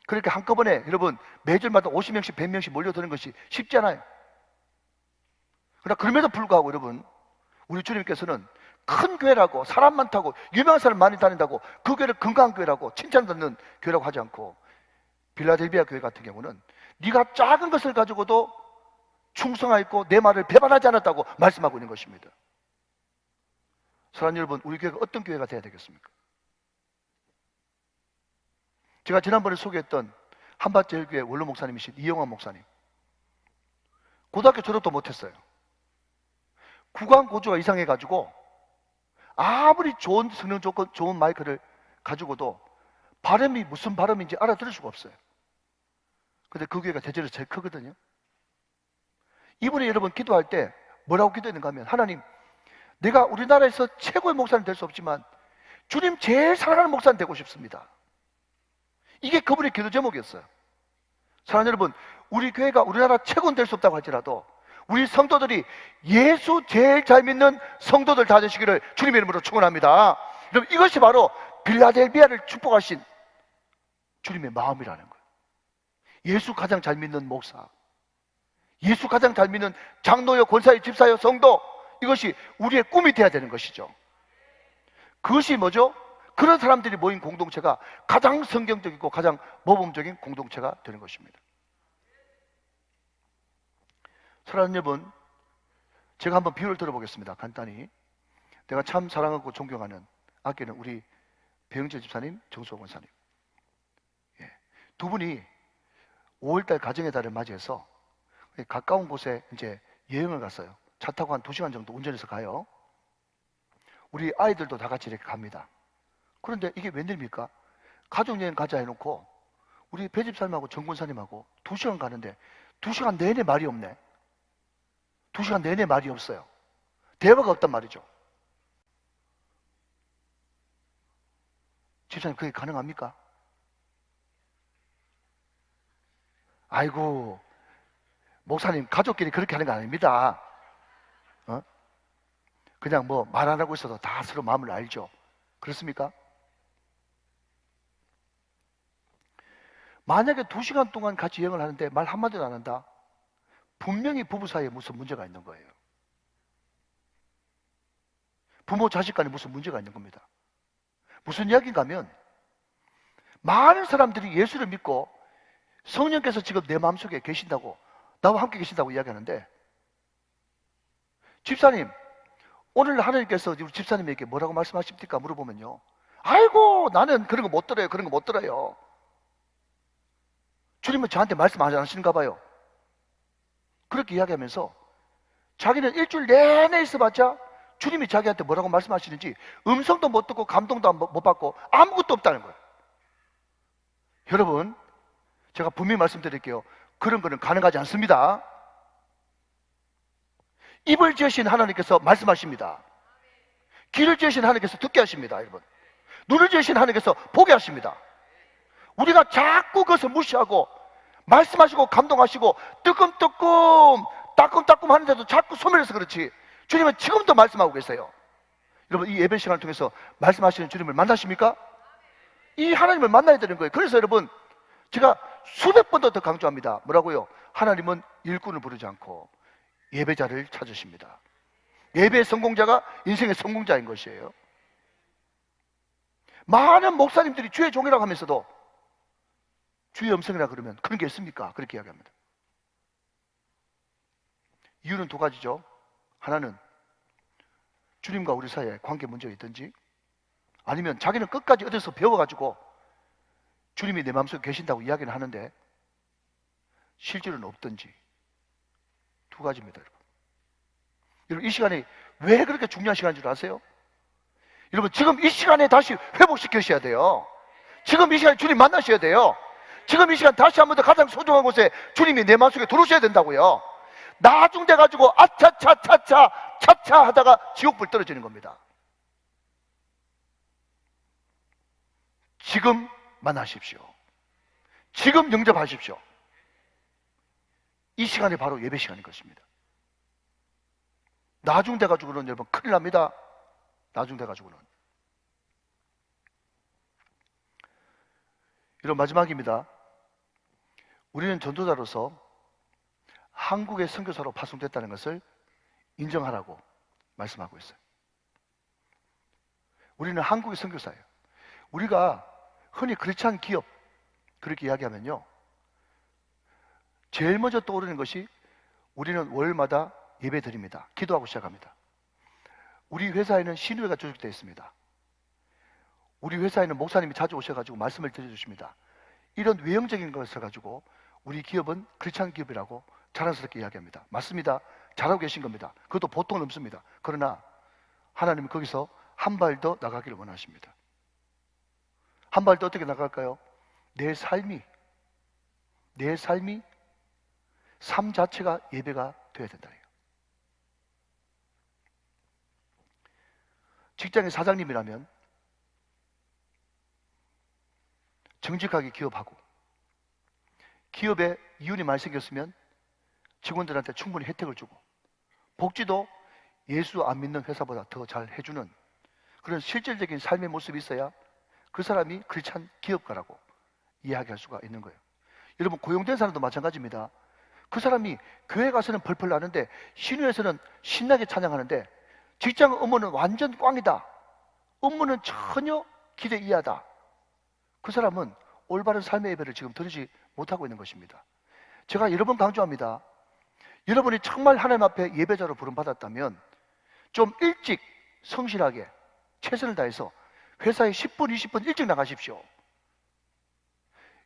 그렇게 한꺼번에 여러분 매절마다 50명씩 100명씩 몰려드는 것이 쉽지 않아요. 그러나 그럼에도 불구하고 여러분, 우리 주님께서는 큰 교회라고, 사람 많다고, 유명한 사람 많이 다닌다고 그 교회를 건강한 교회라고 칭찬받는 교회라고 하지 않고, 빌라델비아 교회 같은 경우는 네가 작은 것을 가지고도 충성하였고 내 말을 배반하지 않았다고 말씀하고 있는 것입니다. 사랑하는 여러분, 우리 교회가 어떤 교회가 돼야 되겠습니까? 제가 지난번에 소개했던 한밭제일교회 원로 목사님이신 이영환 목사님, 고등학교 졸업도 못했어요. 구강 고주가 이상해가지고 아무리 좋은 성능 조건, 좋은 마이크를 가지고도 발음이 무슨 발음인지 알아들을 수가 없어요. 근데 그 교회가 대체로 제일 크거든요. 이분이 여러분 기도할 때 뭐라고 기도했는가 하면, 하나님, 내가 우리나라에서 최고의 목사는 될 수 없지만 주님 제일 사랑하는 목사는 되고 싶습니다. 이게 그분의 기도 제목이었어요. 사랑하는 여러분, 우리 교회가 우리나라 최고는 될 수 없다고 할지라도 우리 성도들이 예수 제일 잘 믿는 성도들 다 되시기를 주님의 이름으로 축원합니다. 여러분, 이것이 바로 빌라델비아를 축복하신 주님의 마음이라는 거예요. 예수 가장 잘 믿는 목사, 예수 가장 잘 믿는 장로여, 권사여, 집사여, 성도, 이것이 우리의 꿈이 되어야 되는 것이죠. 그것이 뭐죠? 그런 사람들이 모인 공동체가 가장 성경적이고 가장 모범적인 공동체가 되는 것입니다. 사랑하는 여러분, 제가 한번 비유를 들어보겠습니다. 간단히. 내가 참 사랑하고 존경하는, 아끼는 우리 배영재 집사님, 정수호 권사님, 두 분이 5월달 가정의 달을 맞이해서 가까운 곳에 이제 여행을 갔어요. 차 타고 한 2시간 정도 운전해서 가요. 우리 아이들도 다 같이 이렇게 갑니다. 그런데 이게 웬일입니까? 가족여행 가자 해놓고 우리 배 집사님하고 정 권사님하고 2시간 가는데 2시간 내내 말이 없네. 2시간 내내 말이 없어요. 대화가 없단 말이죠. 집사님, 그게 가능합니까? 아이고, 목사님, 가족끼리 그렇게 하는 거 아닙니다. 그냥 뭐 말 안 하고 있어도 다 서로 마음을 알죠. 그렇습니까? 만약에 2시간 동안 같이 여행을 하는데 말 한마디도 안 한다? 분명히 부부 사이에 무슨 문제가 있는 거예요. 부모 자식 간에 무슨 문제가 있는 겁니다. 무슨 이야기인가 하면, 많은 사람들이 예수를 믿고 성령께서 지금 내 마음속에 계신다고, 나와 함께 계신다고 이야기하는데, 집사님, 오늘 하나님께서 우리 집사님에게 뭐라고 말씀하십니까? 물어보면요, 아이고, 나는 그런 거 못 들어요. 그런 거 못 들어요. 주님은 저한테 말씀 안 하시는가 봐요. 그렇게 이야기하면서 자기는 일주일 내내 있어봤자 주님이 자기한테 뭐라고 말씀하시는지 음성도 못 듣고 감동도 못 받고 아무것도 없다는 거예요. 여러분, 제가 분명히 말씀드릴게요. 그런 거는 가능하지 않습니다. 입을 지으신 하나님께서 말씀하십니다. 귀를 지으신 하나님께서 듣게 하십니다. 여러분, 눈을 지으신 하나님께서 보게 하십니다. 우리가 자꾸 그것을 무시하고 말씀하시고 감동하시고 뜨끔뜨끔 따끔따끔 하는데도 자꾸 소멸해서 그렇지, 주님은 지금도 말씀하고 계세요. 여러분, 이 예배 시간을 통해서 말씀하시는 주님을 만나십니까? 이 하나님을 만나야 되는 거예요. 그래서 여러분, 제가 수백 번도 더 강조합니다. 뭐라고요? 하나님은 일꾼을 부르지 않고 예배자를 찾으십니다. 예배의 성공자가 인생의 성공자인 것이에요. 많은 목사님들이 주의 종이라고 하면서도 주의 음성이라 그러면 그런 게 있습니까? 그렇게 이야기합니다. 이유는 두 가지죠. 하나는 주님과 우리 사이에 관계 문제가 있든지, 아니면 자기는 끝까지 어디서 배워가지고 주님이 내 마음속에 계신다고 이야기는 하는데 실제로는 없든지. 두 가지입니다, 여러분. 여러분, 이 시간이 왜 그렇게 중요한 시간인 줄 아세요? 여러분, 지금 이 시간에 다시 회복시키셔야 돼요. 지금 이 시간에 주님 만나셔야 돼요. 지금 이 시간 다시 한 번 더 가장 소중한 곳에 주님이 내 마음속에 들어오셔야 된다고요. 나중돼가지고 아차차차차 차차 하다가 지옥불 떨어지는 겁니다. 지금 만나십시오. 지금 영접하십시오. 이 시간이 바로 예배 시간인 것입니다. 나중돼가지고는 여러분 큰일 납니다. 나중돼가지고는. 이런 마지막입니다. 우리는 전도자로서 한국의 선교사로 파송됐다는 것을 인정하라고 말씀하고 있어요. 우리는 한국의 선교사예요. 우리가 흔히 크리스찬 기업 그렇게 이야기하면요, 제일 먼저 떠오르는 것이 우리는 월마다 예배 드립니다. 기도하고 시작합니다. 우리 회사에는 신우회가 조직되어 있습니다. 우리 회사에는 목사님이 자주 오셔가지고 말씀을 드려주십니다. 이런 외형적인 것을 가지고 우리 기업은 크리스찬 기업이라고 자랑스럽게 이야기합니다. 맞습니다. 잘하고 계신 겁니다. 그것도 보통 넘습니다. 그러나 하나님은 거기서 한 발 더 나가기를 원하십니다. 한 발 더 어떻게 나갈까요? 내 삶이 삶 자체가 예배가 되어야 된다. 직장의 사장님이라면 정직하게 기업하고, 기업에 이윤이 많이 생겼으면 직원들한테 충분히 혜택을 주고, 복지도 예수 안 믿는 회사보다 더 잘 해주는 그런 실질적인 삶의 모습이 있어야 그 사람이 크리스찬 기업가라고 이야기할 수가 있는 거예요. 여러분, 고용된 사람도 마찬가지입니다. 그 사람이 교회 가서는 펄펄 나는데 신유에서는 신나게 찬양하는데 직장 업무는 완전 꽝이다, 업무는 전혀 기대 이하다, 그 사람은 올바른 삶의 예배를 지금 드리지 못하고 있는 것입니다. 제가 여러 번 강조합니다. 여러분이 정말 하나님 앞에 예배자로 부름받았다면 좀 일찍 성실하게 최선을 다해서 회사에 10분, 20분 일찍 나가십시오.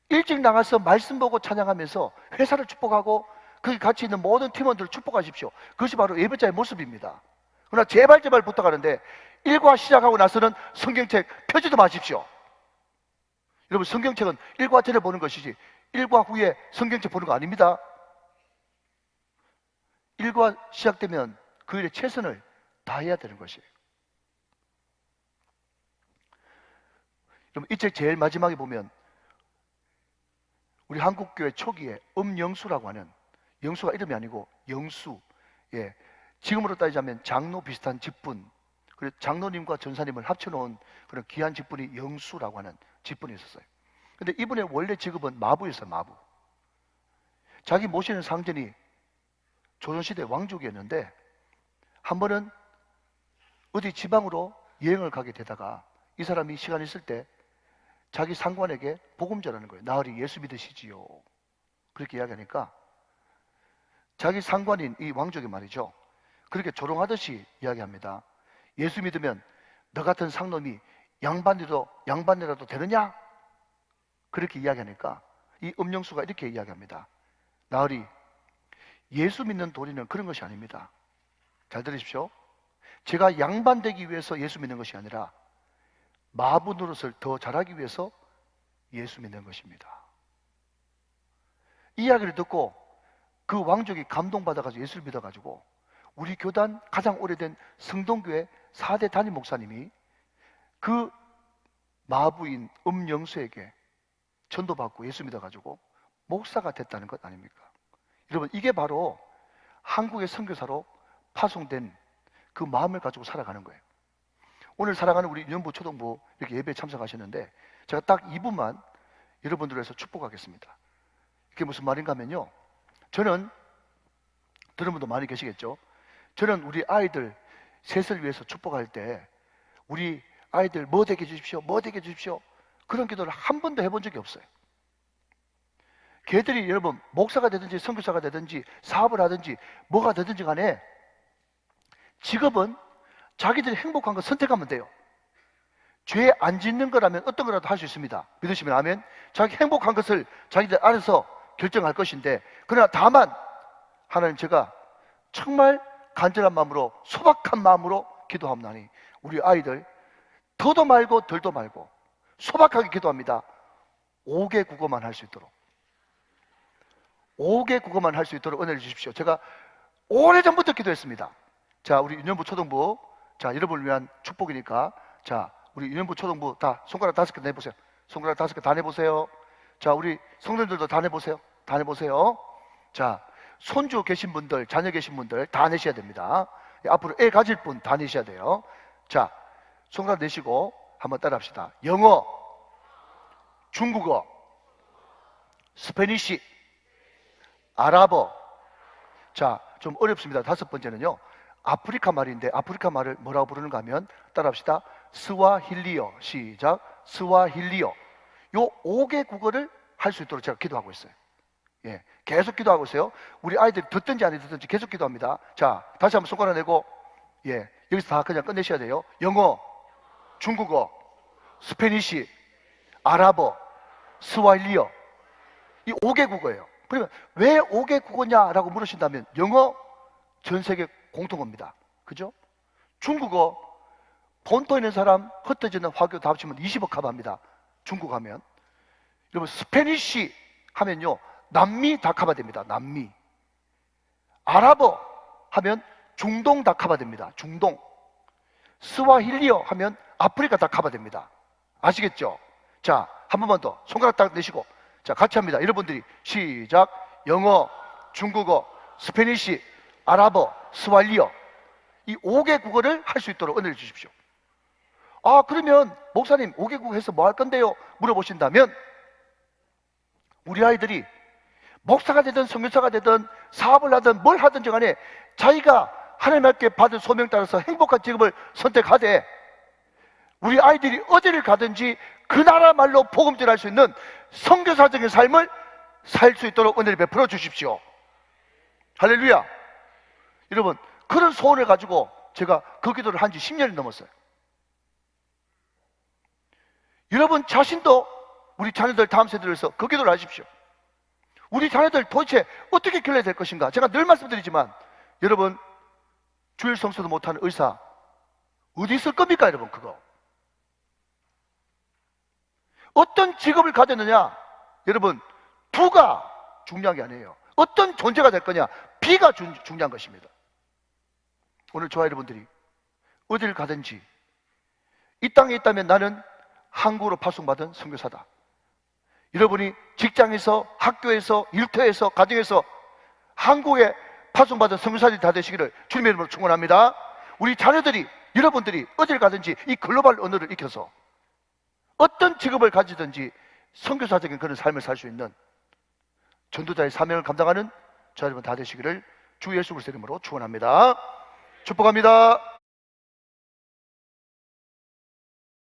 일찍 나가서 말씀 보고 찬양하면서 회사를 축복하고 거기 같이 있는 모든 팀원들을 축복하십시오. 그것이 바로 예배자의 모습입니다. 그러나 제발 부탁하는데 일과 시작하고 나서는 성경책 펴지도 마십시오. 여러분, 성경책은 일과 전에 보는 것이지 일과 후에 성경책 보는 거 아닙니다. 일과 시작되면 그 일에 최선을 다해야 되는 것이에요. 여러분, 이 책 제일 마지막에 보면 우리 한국교회 초기에 음영수라고 하는, 영수가 이름이 아니고 영수, 지금으로 따지자면 장로 비슷한 직분, 그리고 장로님과 전사님을 합쳐놓은 그런 귀한 직분이 영수라고 하는 직분이 있었어요. 근데 이분의 원래 직업은 마부였어요. 마부. 자기 모시는 상전이 조선시대 왕족이었는데 한 번은 어디 지방으로 여행을 가게 되다가 이 사람이 시간 있을 때 자기 상관에게 복음 전하는 거예요. 나으리 예수 믿으시지요. 그렇게 이야기하니까 자기 상관인 이 왕족이 말이죠, 그렇게 조롱하듯이 이야기합니다. 예수 믿으면 너 같은 상놈이 양반이라도 되느냐? 그렇게 이야기하니까 이 음영수가 이렇게 이야기합니다. 나으리, 예수 믿는 도리는 그런 것이 아닙니다. 잘 들으십시오. 제가 양반되기 위해서 예수 믿는 것이 아니라 마부 노릇을 더 잘하기 위해서 예수 믿는 것입니다. 이 이야기를 듣고 그 왕족이 감동받아가지고 예수를 믿어가지고 우리 교단 가장 오래된 성동교회 4대 담임 목사님이 그 마부인 음영수에게 전도받고 예수 믿어가지고 목사가 됐다는 것 아닙니까? 여러분, 이게 바로 한국의 선교사로 파송된 그 마음을 가지고 살아가는 거예요. 오늘 사랑하는 우리 유년부 초등부 이렇게 예배에 참석하셨는데 제가 딱 2분만 여러분들을 위해서 축복하겠습니다. 그게 무슨 말인가 하면요, 저는 들은 분도 많이 계시겠죠. 저는 우리 아이들 셋을 위해서 축복할 때 우리 아이들 뭐 되게 해주십시오, 뭐 되게 해주십시오, 그런 기도를 한 번도 해본 적이 없어요. 걔들이 여러분 목사가 되든지 선교사가 되든지 사업을 하든지 뭐가 되든지 간에 직업은 자기들이 행복한 거 선택하면 돼요. 죄 안 짓는 거라면 어떤 거라도 할 수 있습니다. 믿으시면 아멘. 자기 행복한 것을 자기들 알아서 결정할 것인데, 그러나 다만 하나님, 제가 정말 간절한 마음으로 소박한 마음으로 기도합나니 우리 아이들 더도 말고 덜도 말고 소박하게 기도합니다. 5개 국어만 할 수 있도록, 5개 국어만 할 수 있도록 은혜를 주십시오. 제가 오래전부터 기도했습니다. 자, 우리 유년부 초등부, 자, 여러분을 위한 축복이니까, 자, 우리 유년부 초등부 다 손가락 5개 내보세요. 손가락 5개 다 내보세요. 자, 우리 성도들도 다 내보세요. 다 내보세요. 자, 손주 계신 분들, 자녀 계신 분들 다 내셔야 됩니다. 앞으로 애 가질 분 다 내셔야 돼요. 자, 손가락 내시고 한번 따라 합시다. 영어, 중국어, 스페니쉬, 아랍어. 자, 좀 어렵습니다. 5번째는요, 아프리카 말인데 아프리카 말을 뭐라고 부르는가 하면 따라 합시다. 스와힐리어. 시작. 스와힐리어. 요 5개 국어를 할 수 있도록 제가 기도하고 있어요. 예, 계속 기도하고 있어요. 우리 아이들이 듣든지 안 듣든지 계속 기도합니다. 자, 다시 한번 손가락 내고, 예, 여기서 다 그냥 끝내셔야 돼요. 영어, 중국어, 스페니쉬, 아랍어, 스와힐리어. 이 5개 국어예요. 그러면 왜 5개 국어냐라고 물으신다면, 영어 전 세계 공통어입니다. 그죠? 중국어 본토에 있는 사람 흩어지는 화교 다 합치면 20억 커버합니다. 중국 하면. 여러분, 스페니쉬 하면요, 남미 다 커버됩니다. 남미. 아랍어 하면 중동 다 커버됩니다. 중동. 스와힐리어 하면 아프리카 다 커버됩니다. 아시겠죠? 자, 한 번만 더 손가락 딱 내시고, 자, 같이 합니다. 여러분들이 시작. 영어, 중국어, 스페니쉬, 아랍어, 스왈리어. 이 5개 국어를 할 수 있도록 은혜를 주십시오. 아, 그러면 목사님 5개 국어 해서 뭐 할 건데요? 물어보신다면, 우리 아이들이 목사가 되든 선교사가 되든 사업을 하든 뭘 하든지 간에 자기가 하나님께 받은 소명 따라서 행복한 직업을 선택하되, 우리 아이들이 어디를 가든지 그 나라 말로 복음전할 수 있는 선교사적인 삶을 살 수 있도록 은혜를 베풀어 주십시오. 할렐루야. 여러분, 그런 소원을 가지고 제가 그 기도를 한 지 10년이 넘었어요. 여러분 자신도 우리 자녀들 다음 세대를 위해서 그 기도를 하십시오. 우리 자녀들 도대체 어떻게 길러야 될 것인가? 제가 늘 말씀드리지만, 여러분, 주일 성수도 못하는 의사 어디 있을 겁니까? 여러분, 그거 어떤 직업을 가졌느냐, 여러분, 부가 중요한 게 아니에요. 어떤 존재가 될 거냐, 비가 중요한 것입니다. 오늘 저와 여러분들이 어디를 가든지 이 땅에 있다면 나는 한국으로 파송받은 선교사다. 여러분이 직장에서, 학교에서, 일터에서, 가정에서 한국에 파송받은 선교사들이 다 되시기를 주님의 이름으로 축원합니다. 우리 자녀들이, 여러분들이 어딜 가든지 이 글로벌 언어를 익혀서 어떤 직업을 가지든지 선교사적인 그런 삶을 살 수 있는 전도자의 사명을 감당하는 저 여러분 다 되시기를 주 예수 그리스도의 이름으로 축원합니다. 축복합니다.